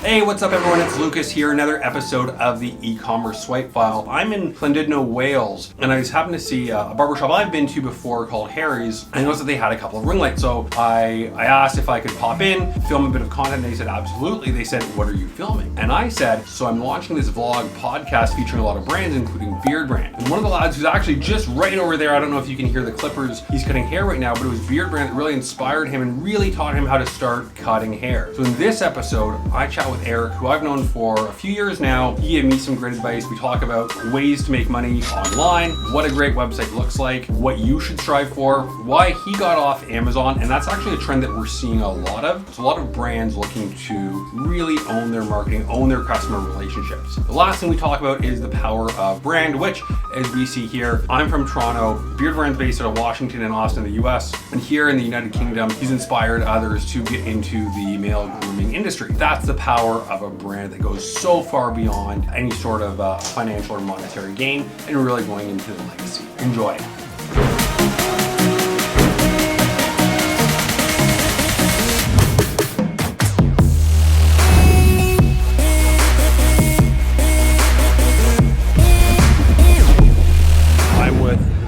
Hey, what's up everyone? It's Lucas here, another episode of the e-commerce swipe file. I'm in Llandudno, Wales, and I just happened to see a barbershop I've been to before called Harry's. I noticed that they had a couple of ring lights, so I asked if I could pop in, film a bit of content, and they said absolutely. They said, what are you filming? And I said, so I'm launching this vlog podcast featuring a lot of brands, including Beardbrand. And one of the lads who's actually just right over there, I don't know if you can hear the clippers, he's cutting hair right now, but it was Beardbrand that really inspired him and really taught him how to start cutting hair. So in this episode, I chat with Eric, who I've known for a few years now. He gave me some great advice. We talk about ways to make money online, what a great website looks like, what you should strive for, why he got off Amazon, and that's actually a trend that we're seeing a lot of. It's a lot of brands looking to really own their marketing, own their customer relationships. The last thing we talk about is the power of brand, which, as we see here, I'm from Toronto, Beardbrand's based out of Washington and Austin, the US, and here in the United Kingdom, he's inspired others to get into the male grooming industry. That's the power of a brand that goes so far beyond any sort of financial or monetary gain and really going into the legacy. Enjoy.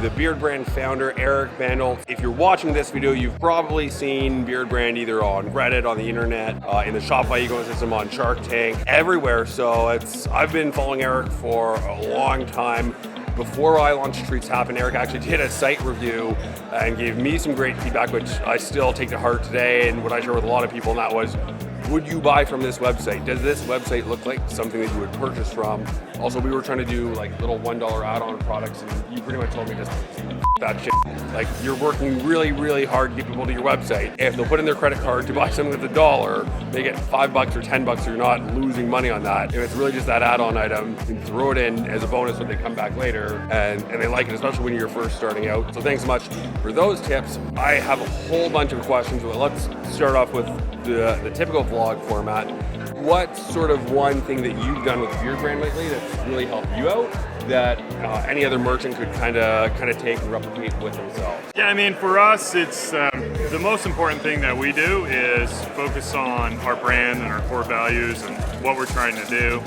The Beardbrand founder, Eric Bandholz. If you're watching this video, you've probably seen Beardbrand either on Reddit, on the internet, in the Shopify ecosystem, on Shark Tank, everywhere. So I've been following Eric for a long time. Before I launched Treats Happen, Eric actually did a site review and gave me some great feedback, which I still take to heart today, and what I share with a lot of people, and that was, would you buy from this website? Does this website look like something that you would purchase from? Also, we were trying to do like little $1 add-on products, and you pretty much told me just that shit. Like, you're working really, really hard to get people to your website. If they'll put in their credit card to buy something that's $1, they get $5 or $10, you're not losing money on that. If it's really just that add-on item, you can throw it in as a bonus when they come back later, and they like it, especially when you're first starting out. So thanks so much for those tips. I have a whole bunch of questions, but let's start off with the typical vlog format. What's sort of one thing that you've done with Beardbrand lately that's really helped you out that any other merchant could kind of take and replicate with themselves? Yeah, I mean, for us, it's the most important thing that we do is focus on our brand and our core values and what we're trying to do,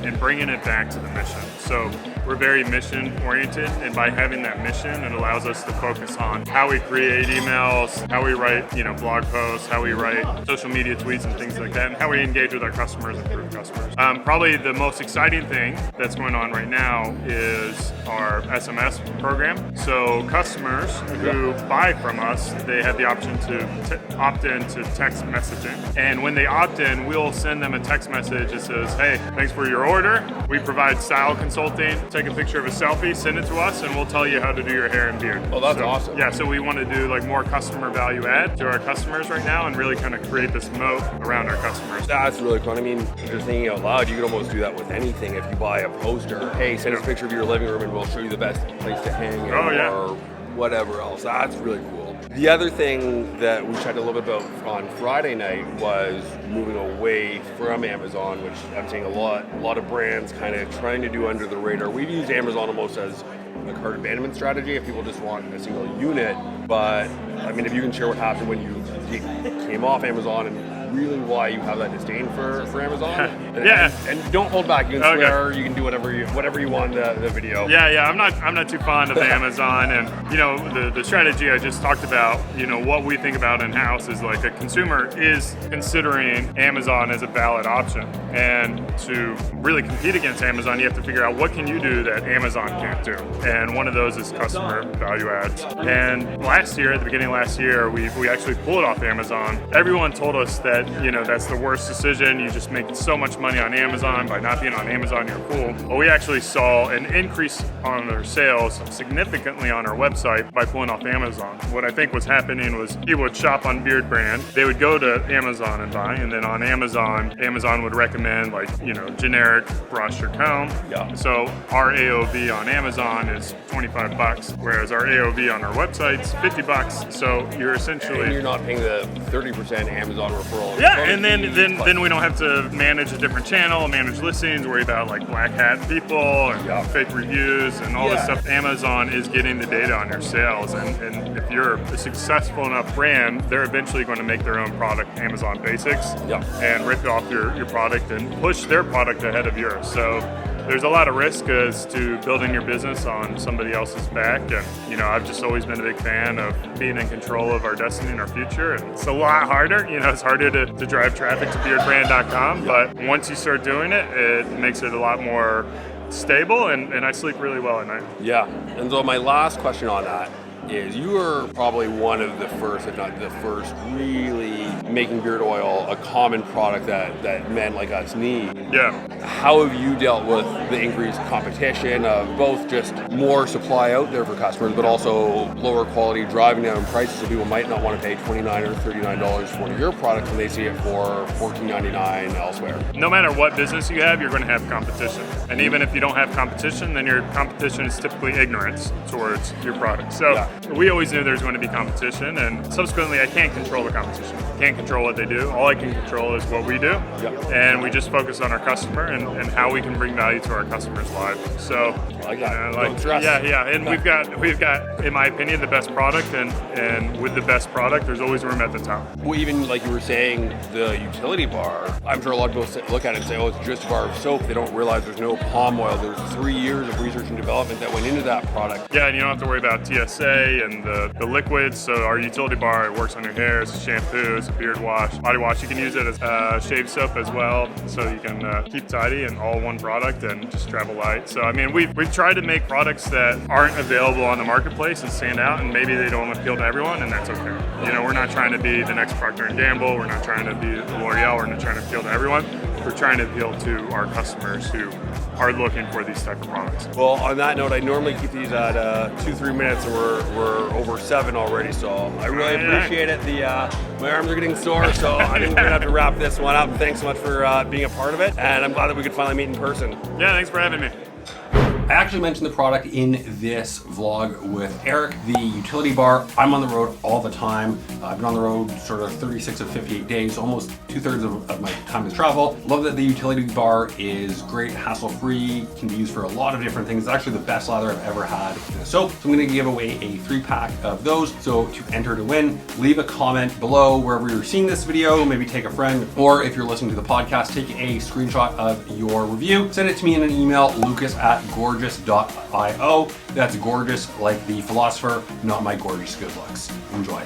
and bringing it back to the mission. So we're very mission oriented, and by having that mission, it allows us to focus on how we create emails, how we write, blog posts, how we write social media tweets and things like that, and how we engage with our customers and improve customers. Probably the most exciting thing that's going on right now is our SMS program. So customers who buy from us, they have the option to opt in to text messaging. And when they opt in, we'll send them a text message that says, hey, thanks for your order. We provide style consulting. Take a picture of a selfie, send it to us, and we'll tell you how to do your hair and beard. Oh, that's awesome. Yeah, so we want to do like more customer value add to our customers right now and really kind of create this moat around our customers. That's really cool. I mean, just thinking out loud, you could almost do that with anything. If you buy a poster, hey, send us a picture of your living room and we'll show you the best place to hang it, or whatever else. That's really cool. The other thing that we chatted a little bit about on Friday night was moving away from Amazon, which I'm seeing a lot of brands kind of trying to do under the radar. We've used Amazon almost as a cart abandonment strategy if people just want a single unit. But I mean, if you can share what happened when you came off Amazon and really why you have that disdain for Amazon. And don't hold back. You can swear, you can do whatever you want in the video. Yeah, I'm not too fond of Amazon, and the strategy I just talked about, what we think about in-house is like a consumer is considering Amazon as a valid option. And to really compete against Amazon, you have to figure out what can you do that Amazon can't do. And one of those is customer value adds. And at the beginning of last year, we actually pulled off Amazon. Everyone told us that that's the worst decision. You just make so much money on Amazon. By not being on Amazon, you're fool. Well, we actually saw an increase on our sales significantly on our website by pulling off Amazon. What I think was happening was people would shop on Beardbrand, they would go to Amazon and buy, and then on Amazon would recommend generic brush or comb. Yeah. So our AOV on Amazon is $25, whereas our AOV on our website's $50. So you're essentially... And you're not paying the 30% Amazon referral So yeah, and then we don't have to manage a different channel, manage listings, worry about like black hat people and fake reviews and all this stuff. Amazon is getting the data on your sales, and if you're a successful enough brand, they're eventually going to make their own product, Amazon Basics, and rip off your product and push their product ahead of yours. So there's a lot of risk as to building your business on somebody else's back, and I've just always been a big fan of being in control of our destiny and our future. And it's a lot harder. It's harder to drive traffic to beardbrand.com, but once you start doing it, it makes it a lot more stable, and I sleep really well at night. Yeah, and so my last question on that is, you are probably one of the first, if not the first, really making beard oil a common product that men like us need. Yeah. How have you dealt with the increased competition of both just more supply out there for customers, but also lower quality, driving down prices, so people might not want to pay $29 or $39 for your product when they see it for $14.99 elsewhere? No matter what business you have, you're going to have competition. And even if you don't have competition, then your competition is typically ignorance towards your product. So we always knew there's going to be competition, and subsequently I can't control the competition. Can't control what they do. All I can control is what we do. And we just focus on our customer and how we can bring value to our customers' lives. So I like that. And we've got, in my opinion, the best product, and with the best product, there's always room at the top. Well, even like you were saying, the utility bar, I'm sure a lot of people look at it and say, oh, it's just a bar of soap. They don't realize there's no palm oil. There's 3 years of research and development that went into that product. Yeah, and you don't have to worry about TSA and the liquids. So our utility bar, it works on your hair. It's a shampoo, it's a beard wash, body wash. You can use it as shave soap as well, so you can keep tidy and all one product and just travel light. So I mean, we've tried to make products that aren't available on the marketplace and stand out, and maybe they don't appeal to everyone, and that's okay. We're not trying to be the next Procter & Gamble. We're not trying to be L'Oreal. We're not trying to appeal to everyone. We're trying to appeal to our customers who are looking for these type of products. Well, on that note, I normally keep these at 2-3 minutes, and we're over 7 already, so I really appreciate it. My arms are getting sore, so I think we're gonna have to wrap this one up. Thanks so much for being a part of it, and I'm glad that we could finally meet in person. Yeah, thanks for having me. I actually mentioned the product in this vlog with Eric, the utility bar. I'm on the road all the time. I've been on the road sort of 36 of 58 days, almost 2/3 of my time is travel. Love that the utility bar is great, hassle-free, can be used for a lot of different things. It's actually the best lather I've ever had in a soap. So I'm gonna give away a 3-pack of those. So to enter to win, leave a comment below wherever you're seeing this video, maybe take a friend, or if you're listening to the podcast, take a screenshot of your review, send it to me in an email, lucas@gorgias.io. That's gorgeous like the philosopher, not my gorgeous good looks. Enjoy.